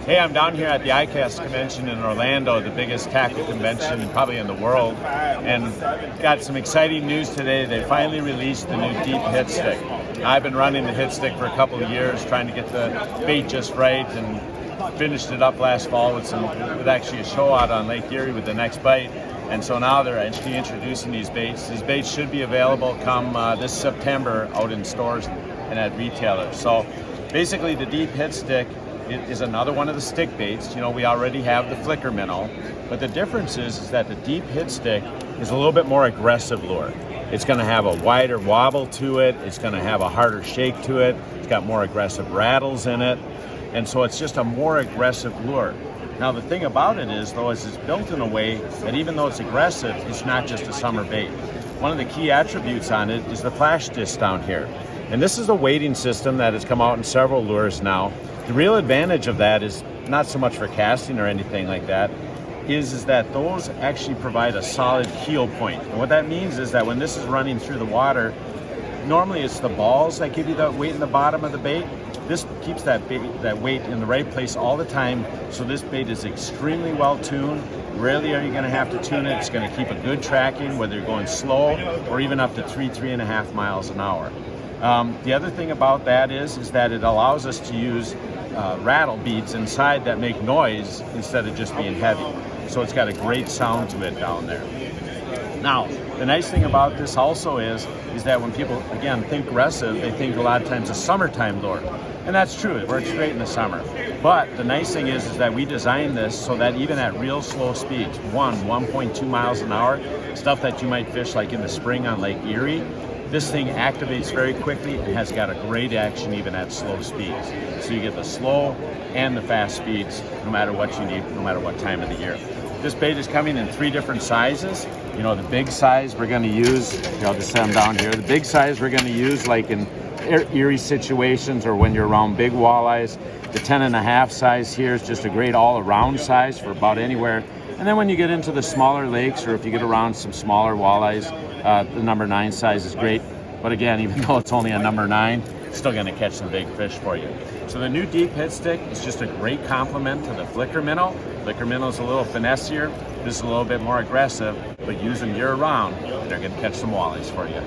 Hey, I'm down here at the ICAST convention in Orlando, the biggest tackle convention probably in the world, and got some exciting news today. They finally released the new deep hit stick. I've been running the hit stick for a couple of years, trying to get the bait just right, and finished it up last fall with actually a show out on Lake Erie with the Next Bite. And so now they're actually introducing these baits. These baits should be available come this September out in stores and at retailers. So basically the deep hit stick is another one of the stick baits. You know, we already have the flicker minnow, but the difference is that the deep hit stick is a little bit more aggressive lure. It's going to have a wider wobble to it. It's going to have a harder shake to it. It's got more aggressive rattles in it. And so it's just a more aggressive lure. Now the thing about it is, though, is it's built in a way that even though it's aggressive, it's not just a summer bait. One of the key attributes on it is the flash disc down here. And this is a weighting system that has come out in several lures now. The real advantage of that is not so much for casting or anything like that, is that those actually provide a solid keel point. And what that means is that when this is running through the water, normally it's the balls that give you that weight in the bottom of the bait. This keeps that weight in the right place all the time, so this bait is extremely well tuned. Rarely are you going to have to tune it. It's going to keep a good tracking, whether you're going slow or even up to 3.5 miles an hour. The other thing about that is that it allows us to use rattle beads inside that make noise instead of just being heavy. So it's got a great sound to it down there. Now, the nice thing about this also is that when people, again, think aggressive, they think a lot of times a summertime lure. And that's true, it works great in the summer. But the nice thing is that we designed this so that even at real slow speeds, 1.2 miles an hour, stuff that you might fish like in the spring on Lake Erie, this thing activates very quickly and has got a great action even at slow speeds. So you get the slow and the fast speeds no matter what you need, no matter what time of the year. This bait is coming in 3 different sizes. You know, the big size we're going to use, I'll just set them down here. The big size we're going to use like in Erie situations or when you're around big walleyes. The 10.5 size here is just a great all-around size for about anywhere. And then when you get into the smaller lakes or if you get around some smaller walleyes, the number 9 size is great. But again, even though it's only a number 9, it's still going to catch some big fish for you. So the new deep hit stick is just a great complement to the flicker minnow. Flicker minnow is a little finessier. This is a little bit more aggressive, but use them year round, they're going to catch some walleyes for you.